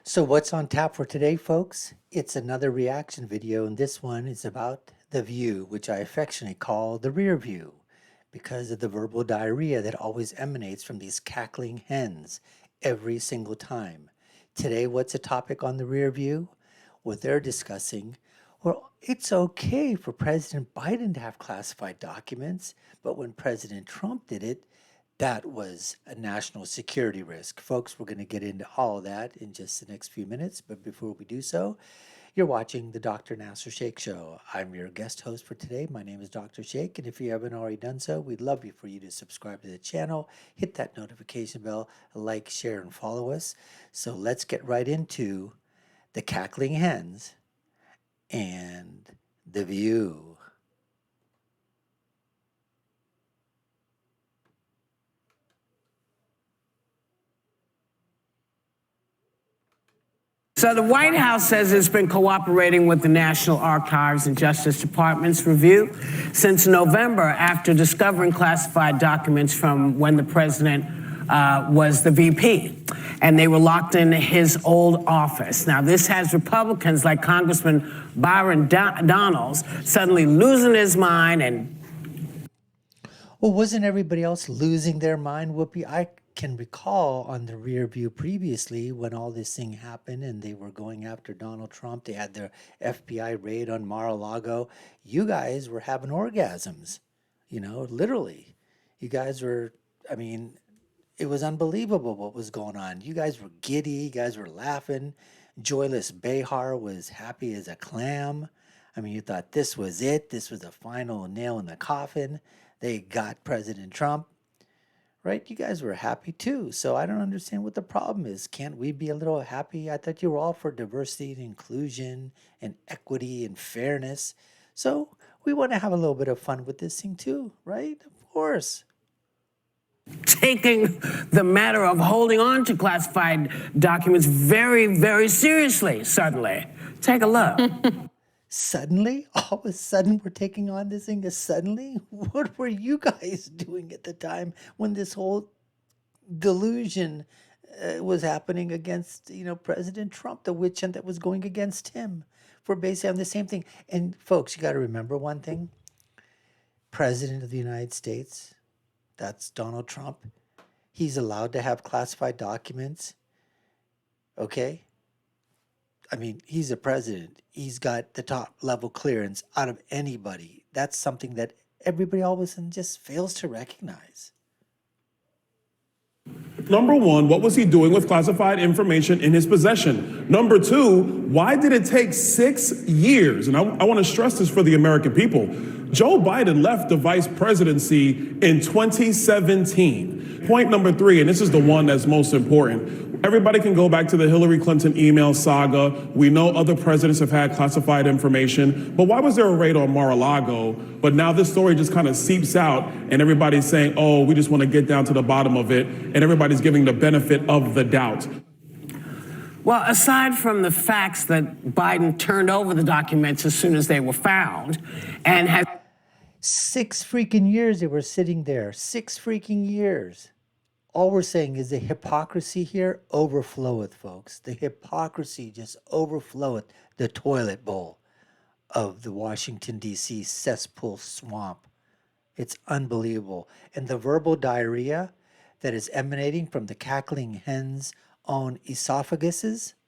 So what's on tap for today, folks? It's another reaction video, and this one is about the view, which I affectionately call the rear view, because of the verbal diarrhea that always emanates from these cackling hens every single time. Today, what's the topic on the rear view? What they're discussing, well, it's okay for President Biden to have classified documents, but when President Trump did it, that was a national security risk. Folks, we're going to get into all of that in just the next few minutes. But before we do so, you're watching the Dr. Nasir Sheikh Show. I'm your guest host for today. My name is Dr. Sheikh. And if you haven't already done so, we'd love for you to subscribe to the channel, hit that notification bell, like, share, and follow us. So let's get right into the cackling hens and the view. So the White House says it's been cooperating with the National Archives and Justice Department's review since November after discovering classified documents from when the president was the VP. And they were locked in his old office. Now, this has Republicans like Congressman Byron Donalds suddenly losing his mind and... Well, wasn't everybody else losing their mind, Whoopi? I can recall on the rear view previously when all this thing happened and they were going after Donald Trump. They had their FBI raid on Mar-a-Lago. You guys were having orgasms, literally. You guys were, it was unbelievable what was going on. You guys were giddy. You guys were laughing. Joyless Behar was happy as a clam. You thought this was it. This was the final nail in the coffin. They got President Trump. Right? You guys were happy too. So I don't understand what the problem is. Can't we be a little happy? I thought you were all for diversity and inclusion and equity and fairness. So we want to have a little bit of fun with this thing too, right? Of course. Taking the matter of holding on to classified documents very, very seriously, suddenly. Take a look. Suddenly? All of a sudden we're taking on this thing suddenly? What were you guys doing at the time when this whole delusion was happening against, President Trump, the witch hunt that was going against him for basically on the same thing? And folks, you got to remember one thing. President of the United States, that's Donald Trump. He's allowed to have classified documents. Okay? He's a president. He's got the top level clearance out of anybody. That's something that everybody all of a sudden just fails to recognize. Number one, what was he doing with classified information in his possession? Number two, why did it take 6 years? And I want to stress this for the American people. Joe Biden left the vice presidency in 2017. Point number three, and this is the one that's most important. Everybody can go back to the Hillary Clinton email saga. We know other presidents have had classified information, but why was there a raid on Mar-a-Lago? But now this story just kind of seeps out and everybody's saying, oh, we just want to get down to the bottom of it. And everybody's giving the benefit of the doubt. Well, aside from the facts that Biden turned over the documents as soon as they were found and has... 6 freaking years they were sitting there. 6 freaking years. All we're saying is the hypocrisy here overfloweth, folks. The hypocrisy just overfloweth the toilet bowl of the Washington, D.C. cesspool swamp. It's unbelievable. And the verbal diarrhea that is emanating from the cackling hens' own esophagi.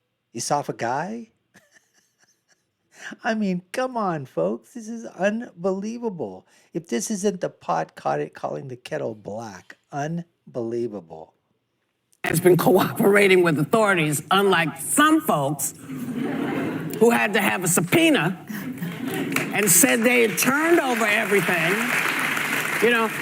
Come on, folks. This is unbelievable. If this isn't the pot calling the kettle black, unbelievable. Has been cooperating with authorities, unlike some folks who had to have a subpoena and said they had turned over everything.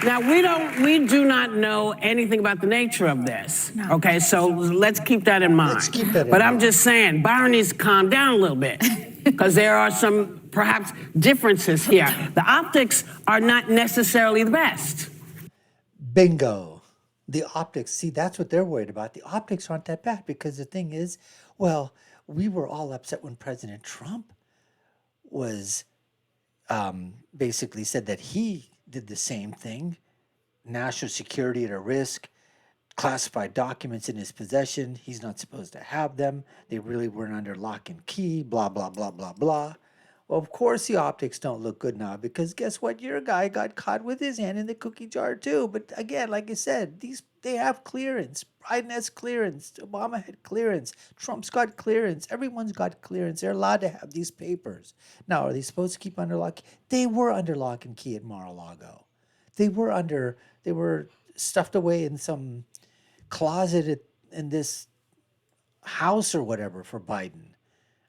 Now we do not know anything about the nature of this. No. Okay, so let's keep that in mind. But I'm just saying, Byron needs to calm down a little bit because there are some perhaps differences here. The optics are not necessarily the best. Bingo. The optics, see, that's what they're worried about. The optics aren't that bad because the thing is, well, we were all upset when President Trump was basically said that he did the same thing. National security at a risk, classified documents in his possession. He's not supposed to have them. They really weren't under lock and key, blah, blah, blah, blah, blah. Well, of course, the optics don't look good now because guess what? Your guy got caught with his hand in the cookie jar, too. But again, like I said, they have clearance. Biden has clearance. Obama had clearance. Trump's got clearance. Everyone's got clearance. They're allowed to have these papers. Now, are they supposed to keep under lock? They were under lock and key at Mar-a-Lago. They were stuffed away in some closet in this house or whatever for Biden.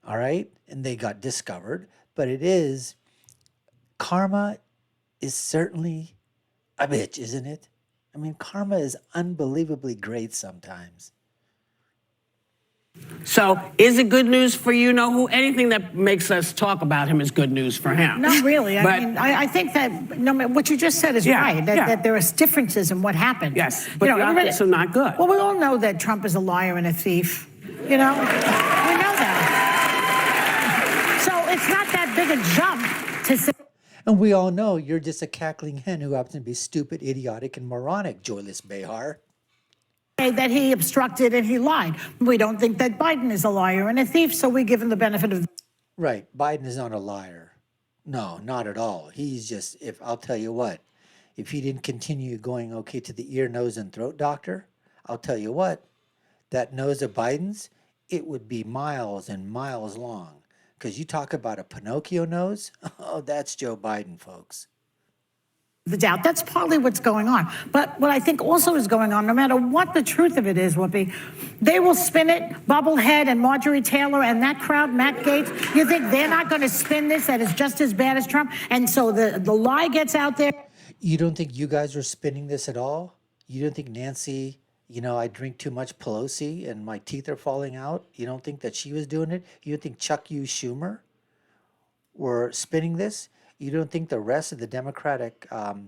All right? And they got discovered. But karma is certainly a bitch, isn't it? I mean, karma is unbelievably great sometimes. So is it good news for you? No, who anything that makes us talk about him is good news for him. Not really. But, I mean, I think that what you just said is right, that there are differences in what happened. Yes, but the optics are not good. Well, we all know that Trump is a liar and a thief. You know? We know that. So it's not that big a jump to say. And we all know you're just a cackling hen who happens to be stupid, idiotic, and moronic, joyless Behar. That he obstructed and he lied. We don't think that Biden is a liar and a thief, so we give him the benefit of. Right. Biden is not a liar. No, not at all. He's just, I'll tell you what, if he didn't continue going to the ear, nose, and throat doctor, I'll tell you what, that nose of Biden's, it would be miles and miles long. Because you talk about a Pinocchio nose, oh, that's Joe Biden, folks. The doubt. That's partly what's going on. But what I think also is going on, no matter what the truth of it is, Whoopi, they will spin it, Bubblehead and Marjorie Taylor and that crowd, Matt Gaetz. You think they're not going to spin this, that is just as bad as Trump? And so the lie gets out there. You don't think you guys are spinning this at all? You don't think Nancy, I drink too much Pelosi and my teeth are falling out? You don't think that she was doing it? You don't think Chuck U. Schumer were spinning this? You don't think the rest of the Democratic, the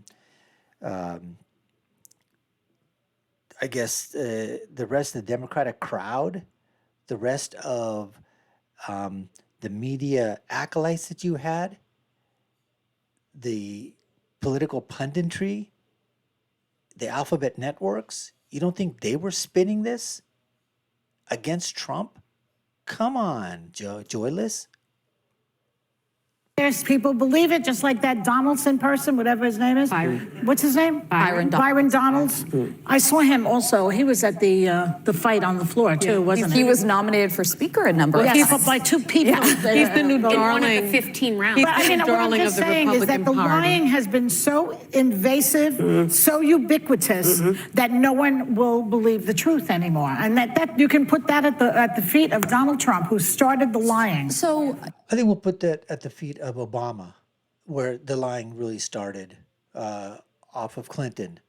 rest of the Democratic crowd, the rest of the media acolytes that you had, the political punditry, the alphabet networks, you don't think they were spinning this against Trump? Come on, Joyless. There's people believe it, just like that Donaldson person, whatever his name is. Byron. What's his name? Byron Donalds. I saw him also. He was at the fight on the floor too, wasn't he? He was nominated for speaker a number of Yes, times. by two people. Yeah. He's the new But darling. One of the 15 rounds. I mean, what I'm darling just of the saying is that the Republican Party. lying has been so invasive, so ubiquitous, that no one will believe the truth anymore. And that you can put that at the feet of Donald Trump, who started the lying. So I think we'll put that at the feet of Obama, where the lying really started off of Clinton.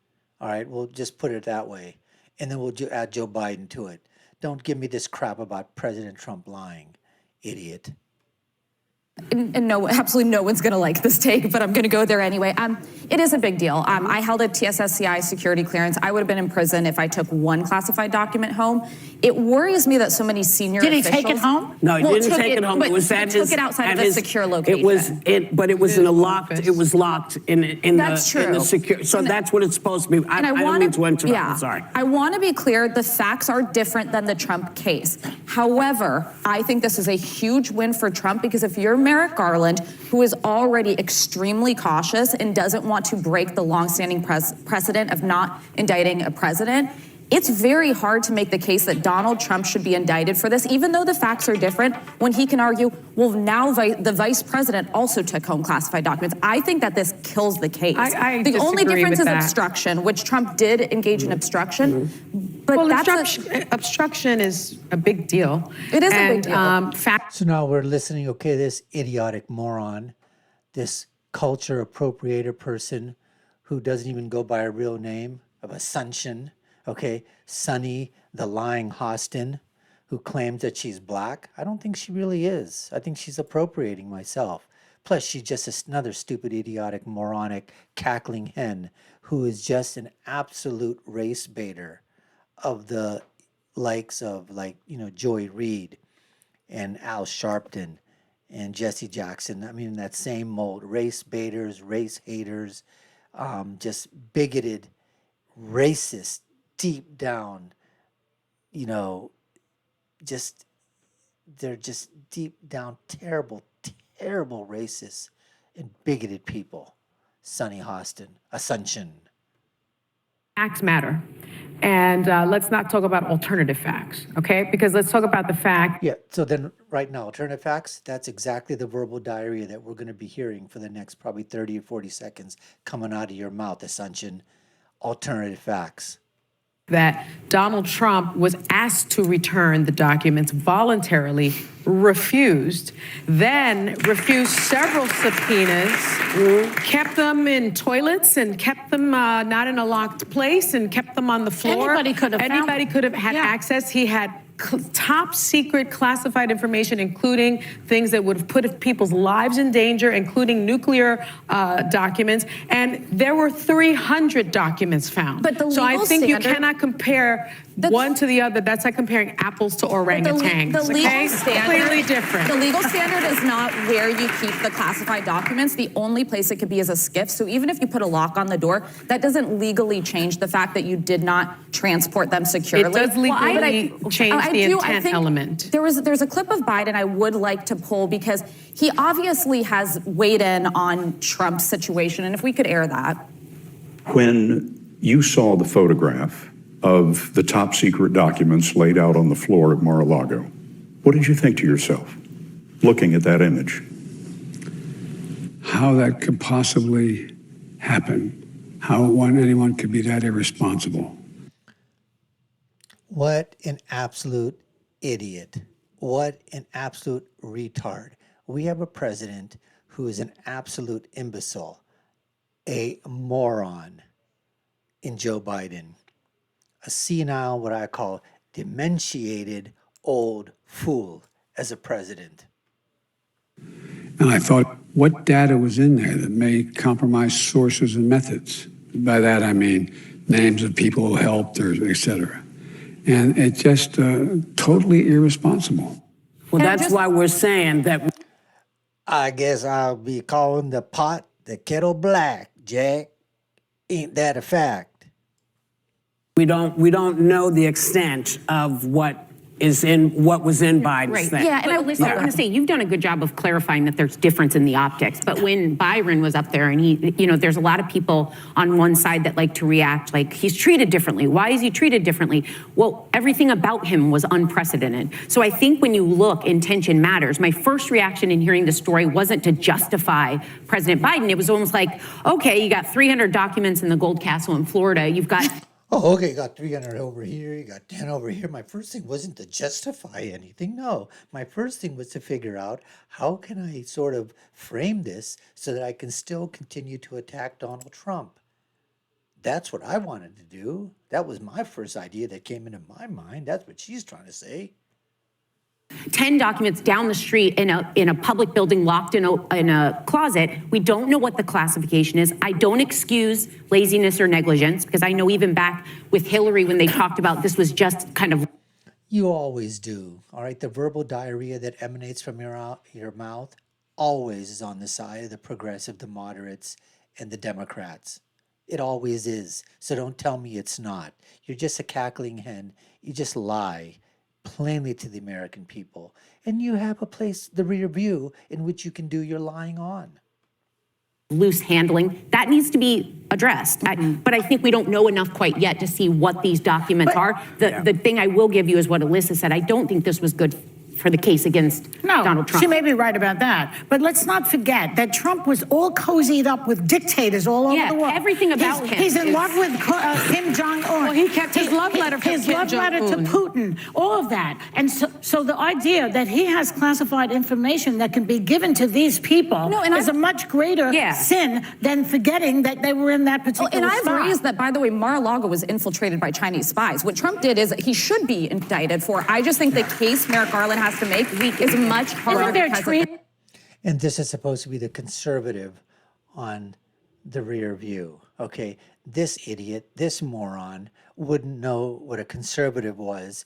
All right, we'll just put it that way. And then we'll add Joe Biden to it. Don't give me this crap about President Trump lying, idiot. and no, absolutely no one's going to like this take, but I'm going to go there anyway. It is a big deal. I held a TSSCI security clearance. I would have been in prison if I took one classified document home. It worries me that so many senior Did he officials... take it home? No, he didn't take it home. But It was at he his... took it outside at of a his- secure location. But it was in a locked... It was locked in That's the true. secure... So that's what it's supposed to be. I don't mean to interrupt. Yeah, I'm sorry. I want to be clear, the facts are different than the Trump case. However, I think this is a huge win for Trump because if you're Merrick Garland, who is already extremely cautious and doesn't want to break the longstanding precedent of not indicting a president, it's very hard to make the case that Donald Trump should be indicted for this, even though the facts are different, when he can argue, well, now the vice president also took home classified documents. I think that this kills the case. I the only disagree difference with is that. obstruction, which Trump did engage in obstruction. But Well, that's obstruction is a big deal. It is a big deal. So now we're listening, okay, this idiotic moron, this culture appropriator person who doesn't even go by a real name of Assumption, okay, Sonny, the lying Hostin, who claims that she's black. I don't think she really is. I think she's appropriating myself. Plus, she's just another stupid, idiotic, moronic, cackling hen who is just an absolute race baiter of the likes of, Joy Reid and Al Sharpton and Jesse Jackson. I mean, that same mold, race baiters, race haters, just bigoted, racist deep down, you know, just they're just deep down terrible, terrible racist and bigoted people. Sunny Assumption. Facts matter. And let's not talk about alternative facts, okay? Because let's talk about the fact. Yeah, so then right now, alternative facts, that's exactly the verbal diarrhea that we're going to be hearing for the next probably 30 or 40 seconds coming out of your mouth, Assumption. Alternative facts. That Donald Trump was asked to return the documents voluntarily, refused, then refused several subpoenas, kept them in toilets and kept them not in a locked place and kept them on the floor. Anybody could have had access. He had top secret classified information, including things that would have put people's lives in danger, including nuclear documents. And there were 300 documents found. But the so I legal think you standard- cannot compare one to the other. That's like comparing apples to orangutans. The legal okay? standard, Clearly different. The legal standard is not where you keep the classified documents. The only place it could be is a SCIF. So even if you put a lock on the door, that doesn't legally change the fact that you did not transport them securely. It does legally change the intent think element. There's a clip of Biden I would like to pull because he obviously has weighed in on Trump's situation, and if we could air that. When you saw the photograph of the top secret documents laid out on the floor at Mar-a-Lago, what did you think to yourself, looking at that image? How that could possibly happen, how anyone could be that irresponsible. What an absolute idiot. What an absolute retard. We have a president who is an absolute imbecile, a moron in Joe Biden, a senile, what I call dementiated old fool as a president. And I thought, what data was in there that may compromise sources and methods? By that I mean names of people who helped, or et cetera. And it's just totally irresponsible. Well, that's why we're saying that. I guess I'll be calling the pot the kettle black, Jack. Ain't that a fact? We don't know the extent of what was in Biden's thing. Yeah, and I want to say you've done a good job of clarifying that there's difference in the optics. But when Byron was up there, and there's a lot of people on one side that like to react like he's treated differently. Why is he treated differently? Well, everything about him was unprecedented. So I think when you look, intention matters. My first reaction in hearing the story wasn't to justify President Biden. It was almost like, okay, you got 300 documents in the Gold Castle in Florida. You've got Oh, okay, you got 300 over here, you got 10 over here. My first thing wasn't to justify anything. No, my first thing was to figure out how can I sort of frame this so that I can still continue to attack Donald Trump. That's what I wanted to do. That was my first idea that came into my mind. That's what she's trying to say. 10 documents down the street in a public building locked in a closet. We don't know what the classification is. I don't excuse laziness or negligence because I know even back with Hillary when they talked about this was just kind of. You always do, all right? The verbal diarrhea that emanates from your mouth always is on the side of the progressive, the moderates, and the Democrats. It always is. So don't tell me it's not. You're just a cackling hen. You just lie plainly to the American people. And you have a place, the rear view, in which you can do your lying on. Loose handling, that needs to be addressed. But I think we don't know enough quite yet to see what these documents are. The thing I will give you is what Alyssa said. I don't think this was good for the case against Donald Trump. She may be right about that. But let's not forget that Trump was all cozied up with dictators all over the world. Everything about him. He's in love with Kim Jong-un. Well, he kept his love letter from His Kim love letter to Jong-un. Putin, all of that. And so the idea that he has classified information that can be given to these people is a much greater sin than forgetting that they were in that particular And I've spot. raised that, by the way, Mar-a-Lago was infiltrated by Chinese spies. What Trump did is he should be indicted for. I just think the case Merrick Garland has to make is much harder. And this is supposed to be the conservative on the rear view. Okay, this idiot, this moron wouldn't know what a conservative was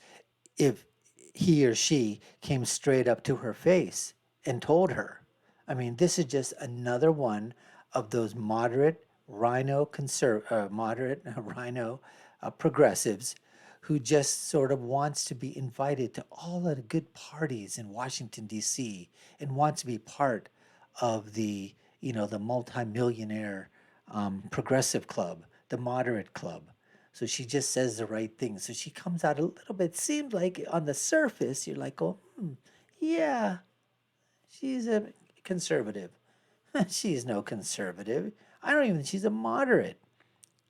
if he or she came straight up to her face and told her. I mean, this is just another one of those moderate rhino progressives who just sort of wants to be invited to all of the good parties in Washington, D.C., and wants to be part of the, the multimillionaire progressive club, the moderate club. So she just says the right thing. So she comes out a little bit, seems like on the surface, you're like, oh, yeah, she's a conservative. She's no conservative. I don't even think she's a moderate.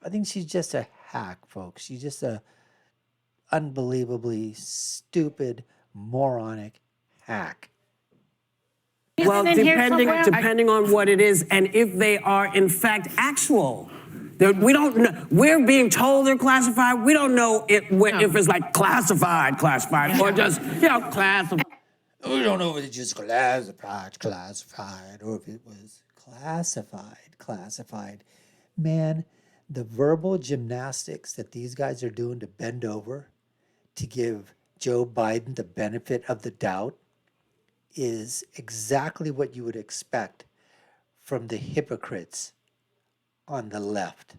I think she's just a hack, folks. She's just a unbelievably stupid, moronic hack. Well, Isn't in here somewhere? depending on what it is, and if they are in fact actual. We don't know. We're being told they're classified. We don't know if it's like classified, or just classified. We don't know if it's just classified, or if it was classified. Man, the verbal gymnastics that these guys are doing to bend over to give Joe Biden the benefit of the doubt is exactly what you would expect from the hypocrites on the left.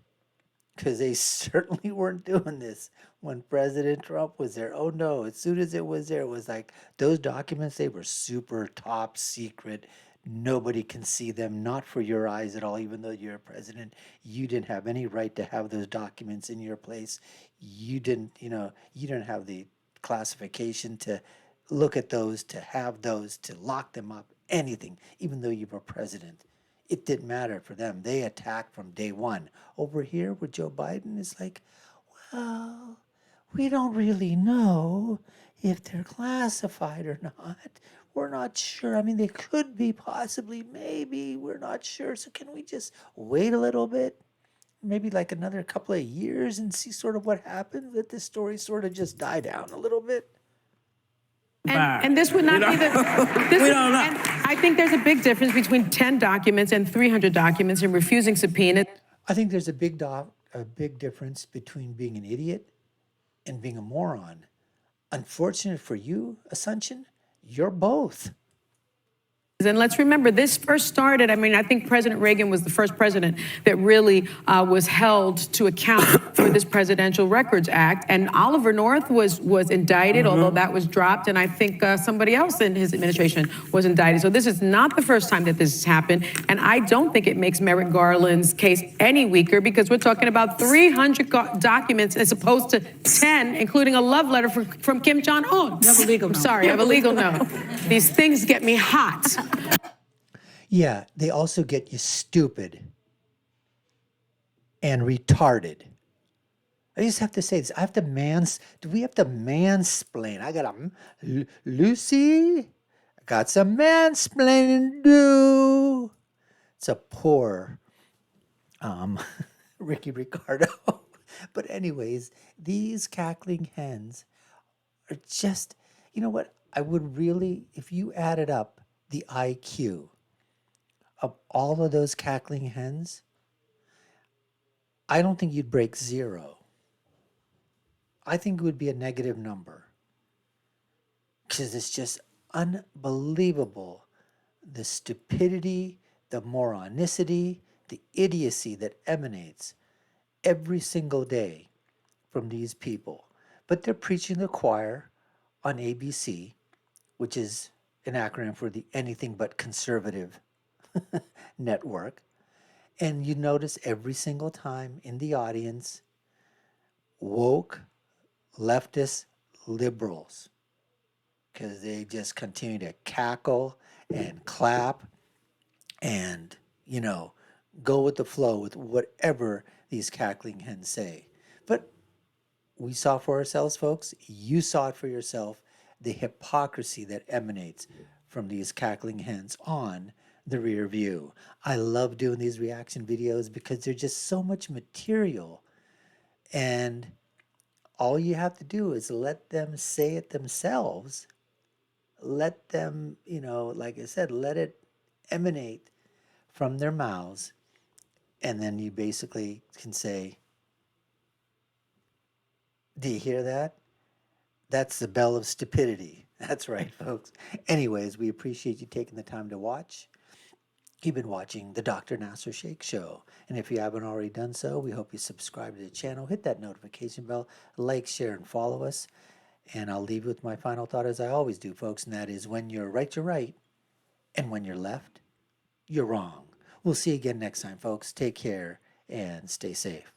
Because they certainly weren't doing this when President Trump was there. Oh no, as soon as it was there, it was like those documents, they were super top secret. Nobody can see them, not for your eyes at all, even though you're a president. You didn't have any right to have those documents in your place. You didn't have the classification to look at those, to have those, to lock them up, anything, even though you were president. It didn't matter for them. They attacked from day one. Over here with Joe Biden, it's like, well, we don't really know if they're classified or not. We're not sure. I mean, they could be, possibly, maybe. We're not sure. So can we just wait a little bit? Maybe like another couple of years and see sort of what happens? Let this story sort of just die down a little bit? And this would not be the. We don't know. And I think there's a big difference between 10 documents and 300 documents and refusing subpoena. I think there's a big difference between being an idiot and being a moron. Unfortunate for you, Assumption, you're both. And let's remember, this first started, I think President Reagan was the first president that really was held to account for this Presidential Records Act. And Oliver North was indicted, although that was dropped. And I think somebody else in his administration was indicted. So this is not the first time that this has happened. And I don't think it makes Merrick Garland's case any weaker, because we're talking about 300 documents as opposed to 10, including a love letter from Kim Jong-un. You have a legal note. I'm sorry, I have a legal note. These things get me hot. Yeah, they also get you stupid and retarded. I just have to say this. I have to do we have to mansplain? I got Lucy, I got some mansplaining to do. It's a poor Ricky Ricardo. But anyways, these cackling hens are just, you know what? I would really, if you added up the IQ of all of those cackling hens, I don't think you'd break zero. I think it would be a negative number, because it's just unbelievable, the stupidity, the moronicity, the idiocy that emanates every single day from these people. But they're preaching the choir on ABC, which is an acronym for the Anything But Conservative network. And you notice every single time in the audience, woke leftist liberals, because they just continue to cackle and clap and, go with the flow with whatever these cackling hens say. But we saw for ourselves, folks. You saw it for yourself, the hypocrisy that emanates from these cackling hens on the rear view. I love doing these reaction videos because there's just so much material, and all you have to do is let them say it themselves. Let them, like I said, let it emanate from their mouths, and then you basically can say, do you hear that? That's the bell of stupidity. That's right, folks. Anyways, we appreciate you taking the time to watch. You've been watching the Dr. Nasir Sheikh Show. And if you haven't already done so, we hope you subscribe to the channel, hit that notification bell, like, share, and follow us. And I'll leave you with my final thought as I always do, folks, and that is when you're right, you're right. And when you're left, you're wrong. We'll see you again next time, folks. Take care and stay safe.